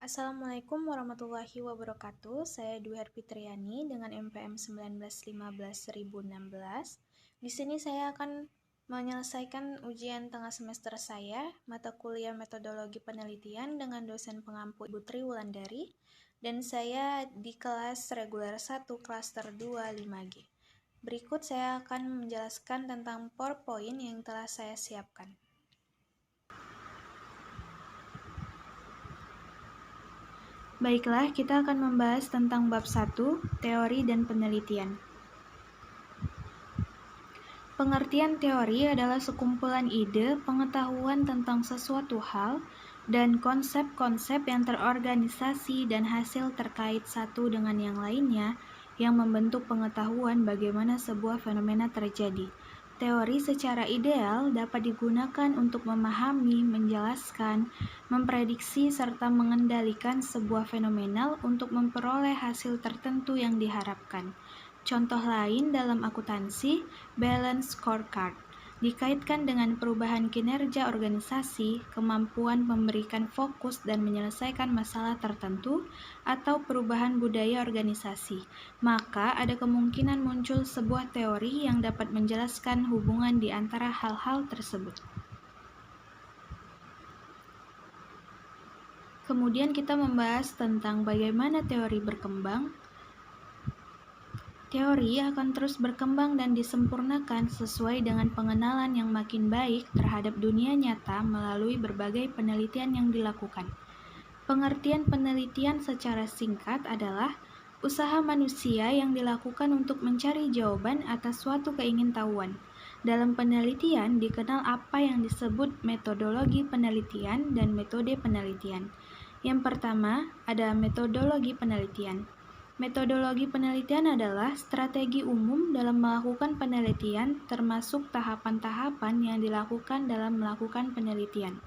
Assalamualaikum warahmatullahi wabarakatuh. Saya Dwi Herfitriani dengan MPM 1915-2016. Di sini saya akan menyelesaikan ujian tengah semester saya, mata kuliah metodologi penelitian dengan dosen pengampu Ibu Tri Wulandari, dan saya di kelas reguler 1 klaster 2 5G. Berikut saya akan menjelaskan tentang PowerPoint yang telah saya siapkan. Baiklah, kita akan membahas tentang bab 1, teori dan penelitian. Pengertian teori adalah sekumpulan ide, pengetahuan tentang sesuatu hal, dan konsep-konsep yang terorganisasi dan hasil terkait satu dengan yang lainnya yang membentuk pengetahuan bagaimana sebuah fenomena terjadi. Teori secara ideal dapat digunakan untuk memahami, menjelaskan, memprediksi, serta mengendalikan sebuah fenomena untuk memperoleh hasil tertentu yang diharapkan. Contoh lain dalam akuntansi, balance scorecard, dikaitkan dengan perubahan kinerja organisasi, kemampuan memberikan fokus dan menyelesaikan masalah tertentu, atau perubahan budaya organisasi. Maka ada kemungkinan muncul sebuah teori yang dapat menjelaskan hubungan di antara hal-hal tersebut. Kemudian kita membahas tentang bagaimana teori berkembang. Teori akan terus berkembang dan disempurnakan sesuai dengan pengenalan yang makin baik terhadap dunia nyata melalui berbagai penelitian yang dilakukan. Pengertian penelitian secara singkat adalah usaha manusia yang dilakukan untuk mencari jawaban atas suatu keingintahuan. Dalam penelitian dikenal apa yang disebut metodologi penelitian dan metode penelitian. Yang pertama, ada metodologi penelitian. Metodologi penelitian adalah strategi umum dalam melakukan penelitian, termasuk tahapan-tahapan yang dilakukan dalam melakukan penelitian.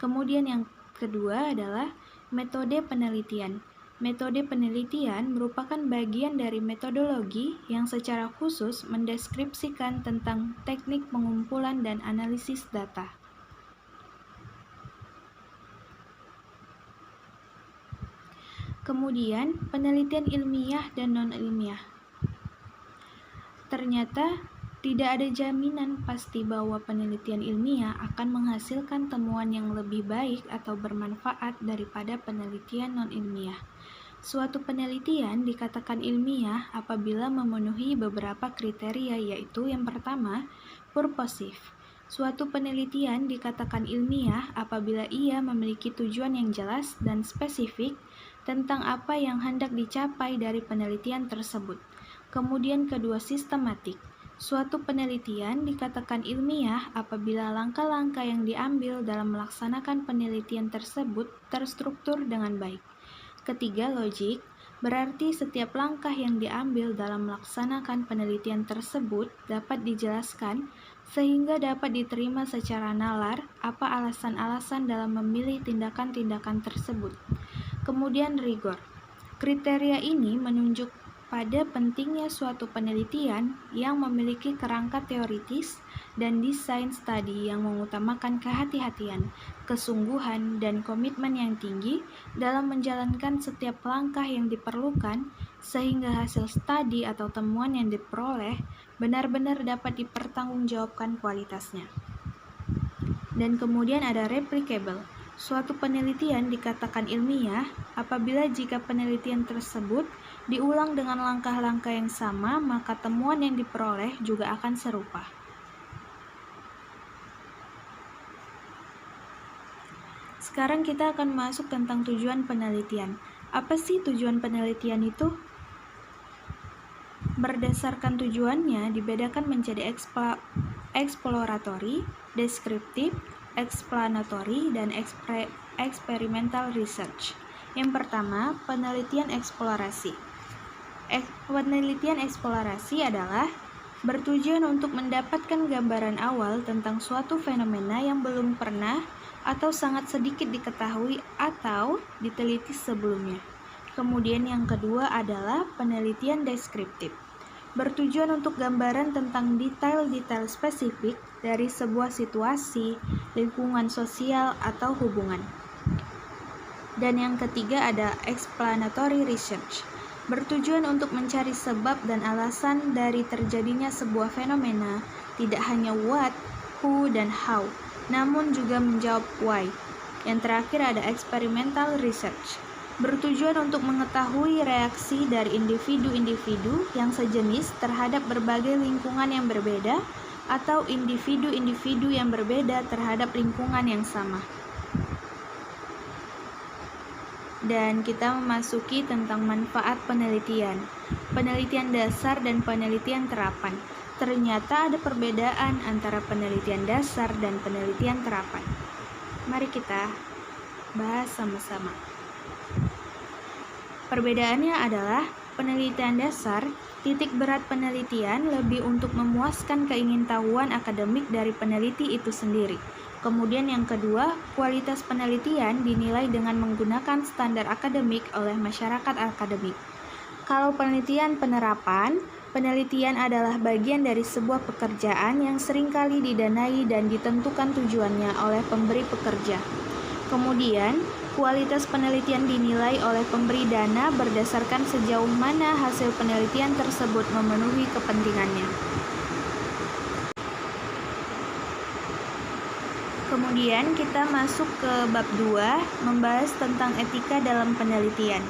Kemudian yang kedua adalah metode penelitian. Metode penelitian merupakan bagian dari metodologi yang secara khusus mendeskripsikan tentang teknik pengumpulan dan analisis data. Kemudian, penelitian ilmiah dan non-ilmiah. Ternyata, tidak ada jaminan pasti bahwa penelitian ilmiah akan menghasilkan temuan yang lebih baik atau bermanfaat daripada penelitian non-ilmiah. Suatu penelitian dikatakan ilmiah apabila memenuhi beberapa kriteria, yaitu yang pertama, purposive. Suatu penelitian dikatakan ilmiah apabila ia memiliki tujuan yang jelas dan spesifik tentang apa yang hendak dicapai dari penelitian tersebut. Kemudian kedua, sistematik. Suatu penelitian dikatakan ilmiah apabila langkah-langkah yang diambil dalam melaksanakan penelitian tersebut terstruktur dengan baik. Ketiga, logik. Berarti setiap langkah yang diambil dalam melaksanakan penelitian tersebut dapat dijelaskan sehingga dapat diterima secara nalar apa alasan-alasan dalam memilih tindakan-tindakan tersebut. Kemudian rigor. Kriteria ini menunjuk pada pentingnya suatu penelitian yang memiliki kerangka teoritis dan desain studi yang mengutamakan kehati-hatian, kesungguhan, dan komitmen yang tinggi dalam menjalankan setiap langkah yang diperlukan sehingga hasil studi atau temuan yang diperoleh benar-benar dapat dipertanggungjawabkan kualitasnya. Dan kemudian ada replicable. Suatu penelitian dikatakan ilmiah apabila jika penelitian tersebut diulang dengan langkah-langkah yang sama, maka temuan yang diperoleh juga akan serupa. Sekarang kita akan masuk tentang tujuan penelitian. Apa sih tujuan penelitian itu? Berdasarkan tujuannya dibedakan menjadi eksploratory, deskriptif, explanatory, dan experimental research. Yang pertama, penelitian eksplorasi. Penelitian eksplorasi adalah bertujuan untuk mendapatkan gambaran awal tentang suatu fenomena yang belum pernah atau sangat sedikit diketahui atau diteliti sebelumnya. Kemudian yang kedua adalah penelitian deskriptif. Bertujuan untuk gambaran tentang detail-detail spesifik dari sebuah situasi, lingkungan sosial, atau hubungan. Dan yang ketiga ada explanatory research, bertujuan untuk mencari sebab dan alasan dari terjadinya sebuah fenomena, tidak hanya what, who, dan how, namun juga menjawab why. Yang terakhir ada experimental research, bertujuan untuk mengetahui reaksi dari individu-individu yang sejenis terhadap berbagai lingkungan yang berbeda atau individu-individu yang berbeda terhadap lingkungan yang sama. Dan kita memasuki tentang manfaat penelitian. Penelitian dasar dan penelitian terapan. Ternyata ada perbedaan antara penelitian dasar dan penelitian terapan. Mari kita bahas sama-sama. Perbedaannya adalah penelitian dasar, titik berat penelitian lebih untuk memuaskan keingintahuan akademik dari peneliti itu sendiri. Kemudian yang kedua, kualitas penelitian dinilai dengan menggunakan standar akademik oleh masyarakat akademik. Kalau penelitian penerapan, penelitian adalah bagian dari sebuah pekerjaan yang seringkali didanai dan ditentukan tujuannya oleh pemberi pekerja. Kemudian, kualitas penelitian dinilai oleh pemberi dana berdasarkan sejauh mana hasil penelitian tersebut memenuhi kepentingannya. Kemudian kita masuk ke bab 2, membahas tentang etika dalam penelitian.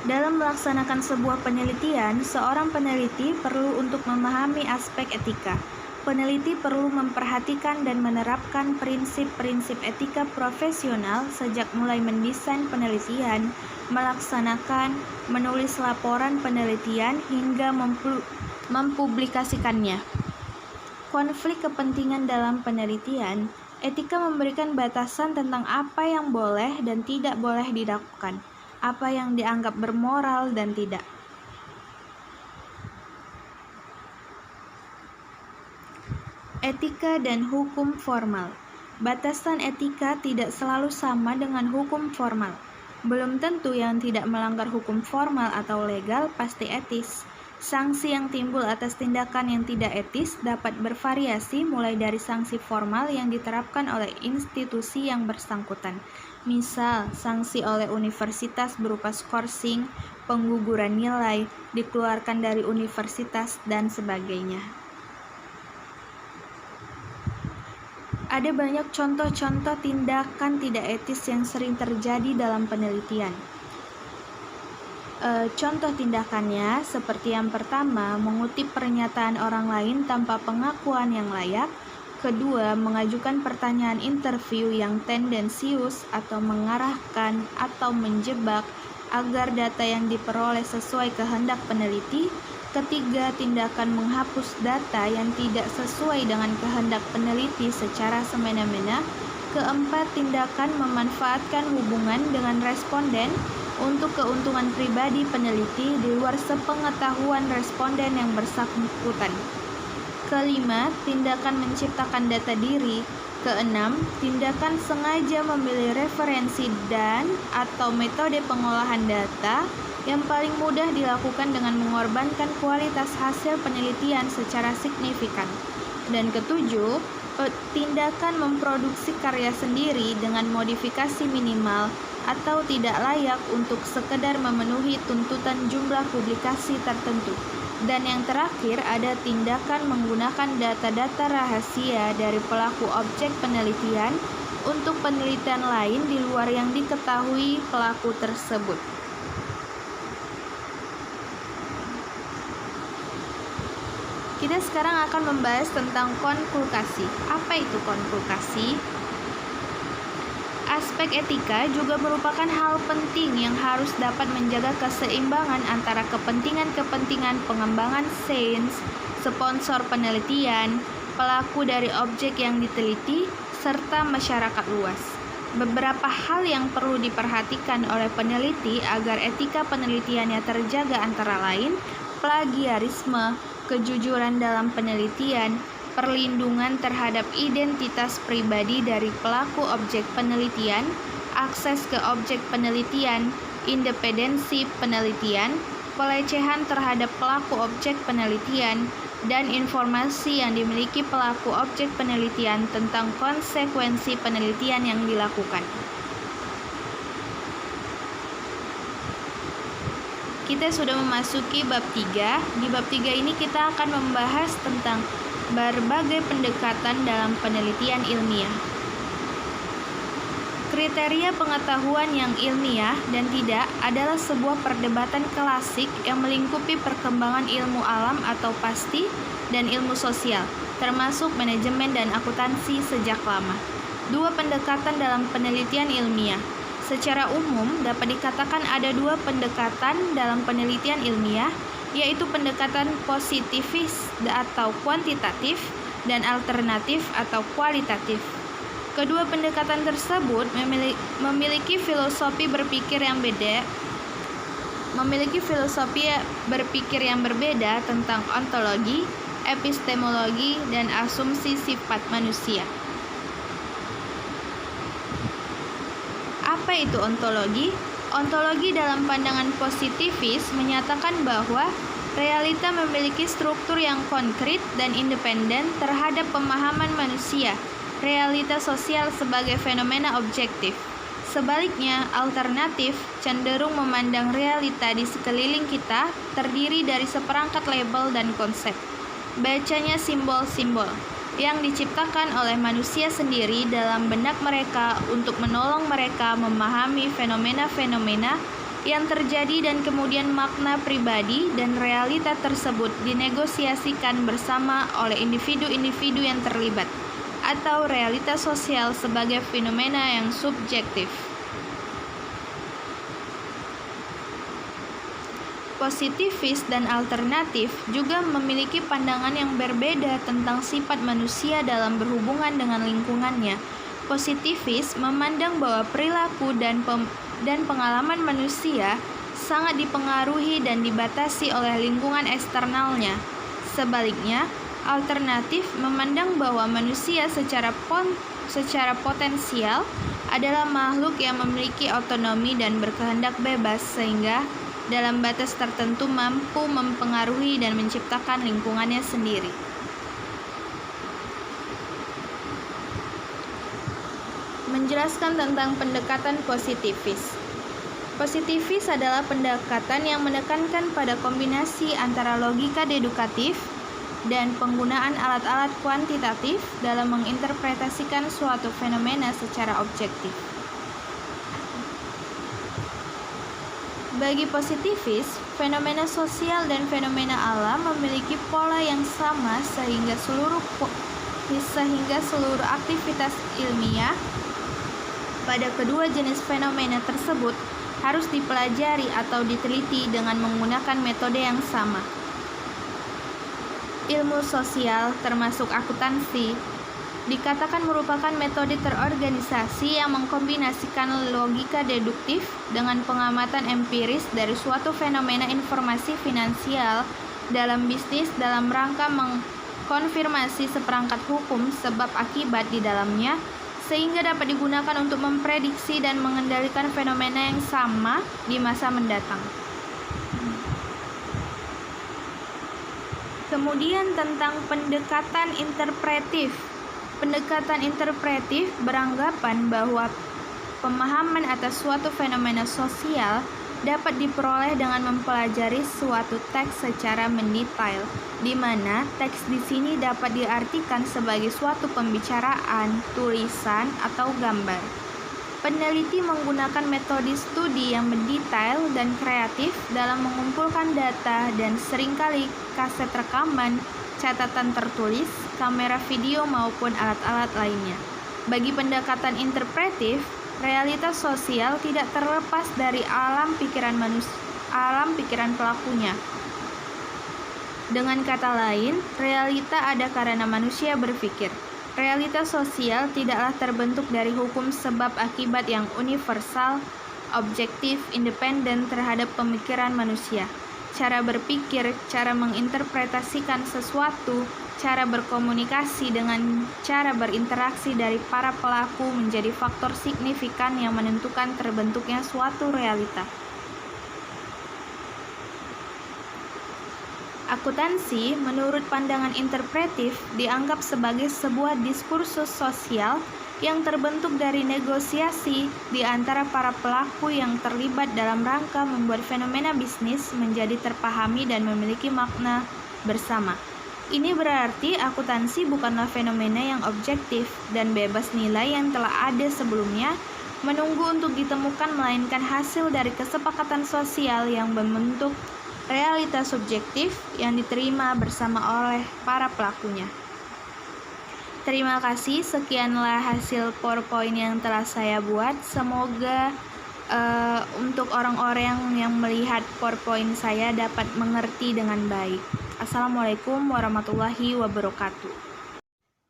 Dalam melaksanakan sebuah penelitian, seorang peneliti perlu untuk memahami aspek etika. Peneliti perlu memperhatikan dan menerapkan prinsip-prinsip etika profesional sejak mulai mendesain penelitian, melaksanakan, menulis laporan penelitian, hingga mempublikasikannya. Konflik kepentingan dalam penelitian, etika memberikan batasan tentang apa yang boleh dan tidak boleh dilakukan, apa yang dianggap bermoral dan tidak. Etika dan hukum formal. Batasan etika tidak selalu sama dengan hukum formal. Belum tentu yang tidak melanggar hukum formal atau legal pasti etis. Sanksi yang timbul atas tindakan yang tidak etis dapat bervariasi mulai dari sanksi formal yang diterapkan oleh institusi yang bersangkutan. Misal, sanksi oleh universitas berupa skorsing, pengguguran nilai, dikeluarkan dari universitas, dan sebagainya. Ada banyak contoh-contoh tindakan tidak etis yang sering terjadi dalam penelitian. Contoh tindakannya seperti yang pertama, mengutip pernyataan orang lain tanpa pengakuan yang layak. Kedua, mengajukan pertanyaan interview yang tendensius atau mengarahkan atau menjebak agar data yang diperoleh sesuai kehendak peneliti. Ketiga, tindakan menghapus data yang tidak sesuai dengan kehendak peneliti secara semena-mena. Keempat, tindakan memanfaatkan hubungan dengan responden untuk keuntungan pribadi peneliti di luar sepengetahuan responden yang bersangkutan. Kelima, tindakan menciptakan data diri. Keenam, tindakan sengaja memilih referensi dan atau metode pengolahan data yang paling mudah dilakukan dengan mengorbankan kualitas hasil penelitian secara signifikan. Dan ketujuh, tindakan memproduksi karya sendiri dengan modifikasi minimal atau tidak layak untuk sekedar memenuhi tuntutan jumlah publikasi tertentu. Dan yang terakhir ada tindakan menggunakan data-data rahasia dari pelaku objek penelitian untuk penelitian lain di luar yang diketahui pelaku tersebut. Kita sekarang akan membahas tentang konkulkasi. Apa itu konkulkasi? Aspek etika juga merupakan hal penting yang harus dapat menjaga keseimbangan antara kepentingan-kepentingan pengembangan sains, sponsor penelitian, pelaku dari objek yang diteliti, serta masyarakat luas. Beberapa hal yang perlu diperhatikan oleh peneliti agar etika penelitiannya terjaga antara lain plagiarisme, kejujuran dalam penelitian, perlindungan terhadap identitas pribadi dari pelaku objek penelitian, akses ke objek penelitian, independensi penelitian, pelecehan terhadap pelaku objek penelitian, dan informasi yang dimiliki pelaku objek penelitian tentang konsekuensi penelitian yang dilakukan. Kita sudah memasuki bab 3. Di bab 3 ini kita akan membahas tentang berbagai pendekatan dalam penelitian ilmiah. Kriteria pengetahuan yang ilmiah dan tidak adalah sebuah perdebatan klasik yang melingkupi perkembangan ilmu alam atau pasti dan ilmu sosial, termasuk manajemen dan akuntansi sejak lama. Dua pendekatan dalam penelitian ilmiah. Secara umum, dapat dikatakan ada dua pendekatan dalam penelitian ilmiah, yaitu pendekatan positivis atau kuantitatif dan alternatif atau kualitatif. Kedua pendekatan tersebut memiliki filosofi berpikir yang berbeda tentang ontologi, epistemologi, dan asumsi sifat manusia. Apa itu ontologi? Ontologi dalam pandangan positivis menyatakan bahwa realita memiliki struktur yang konkret dan independen terhadap pemahaman manusia. Realita sosial sebagai fenomena objektif. Sebaliknya, alternatif cenderung memandang realita di sekeliling kita terdiri dari seperangkat label dan konsep. Bacanya simbol-simbol yang diciptakan oleh manusia sendiri dalam benak mereka untuk menolong mereka memahami fenomena-fenomena yang terjadi dan kemudian makna pribadi dan realita tersebut dinegosiasikan bersama oleh individu-individu yang terlibat, atau realitas sosial sebagai fenomena yang subjektif. Positivis dan alternatif juga memiliki pandangan yang berbeda tentang sifat manusia dalam berhubungan dengan lingkungannya. Positivis memandang bahwa perilaku dan pengalaman manusia sangat dipengaruhi dan dibatasi oleh lingkungan eksternalnya. Sebaliknya, alternatif memandang bahwa manusia secara potensial adalah makhluk yang memiliki otonomi dan berkehendak bebas sehingga dalam batas tertentu mampu mempengaruhi dan menciptakan lingkungannya sendiri. Menjelaskan tentang pendekatan positivis. Positivis adalah pendekatan yang menekankan pada kombinasi antara logika dedukatif dan penggunaan alat-alat kuantitatif dalam menginterpretasikan suatu fenomena secara objektif. Bagi positivis, fenomena sosial dan fenomena alam memiliki pola yang sama sehingga seluruh aktivitas ilmiah pada kedua jenis fenomena tersebut harus dipelajari atau diteliti dengan menggunakan metode yang sama. Ilmu sosial, termasuk akuntansi, dikatakan merupakan metode terorganisasi yang mengkombinasikan logika deduktif dengan pengamatan empiris dari suatu fenomena informasi finansial dalam bisnis dalam rangka mengkonfirmasi seperangkat hukum sebab akibat di dalamnya, sehingga dapat digunakan untuk memprediksi dan mengendalikan fenomena yang sama di masa mendatang. Kemudian tentang pendekatan interpretif. Pendekatan interpretif beranggapan bahwa pemahaman atas suatu fenomena sosial dapat diperoleh dengan mempelajari suatu teks secara mendetail, di mana teks di sini dapat diartikan sebagai suatu pembicaraan, tulisan, atau gambar. Peneliti menggunakan metode studi yang mendetail dan kreatif dalam mengumpulkan data dan seringkali kaset rekaman, catatan tertulis, kamera video maupun alat-alat lainnya. Bagi pendekatan interpretif, realitas sosial tidak terlepas dari alam pikiran pelakunya. Dengan kata lain, realita ada karena manusia berpikir. Realitas sosial tidaklah terbentuk dari hukum sebab akibat yang universal, objektif, independen terhadap pemikiran manusia. Cara berpikir, cara menginterpretasikan sesuatu, cara berkomunikasi dengan cara berinteraksi dari para pelaku menjadi faktor signifikan yang menentukan terbentuknya suatu realita. Akuntansi, menurut pandangan interpretif, dianggap sebagai sebuah diskursus sosial yang terbentuk dari negosiasi di antara para pelaku yang terlibat dalam rangka membuat fenomena bisnis menjadi terpahami dan memiliki makna bersama. Ini berarti akuntansi bukanlah fenomena yang objektif dan bebas nilai yang telah ada sebelumnya, menunggu untuk ditemukan, melainkan hasil dari kesepakatan sosial yang membentuk realitas subjektif yang diterima bersama oleh para pelakunya. Terima kasih, sekianlah hasil PowerPoint yang telah saya buat. Semoga untuk orang-orang yang melihat PowerPoint saya dapat mengerti dengan baik. Assalamualaikum warahmatullahi wabarakatuh.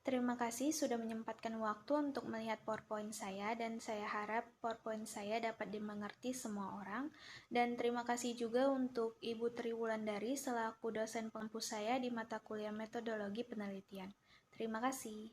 Terima kasih sudah menyempatkan waktu untuk melihat PowerPoint saya, dan saya harap PowerPoint saya dapat dimengerti semua orang. Dan terima kasih juga untuk Ibu Tri Wulandari selaku dosen pengampu saya di mata kuliah metodologi penelitian. Terima kasih.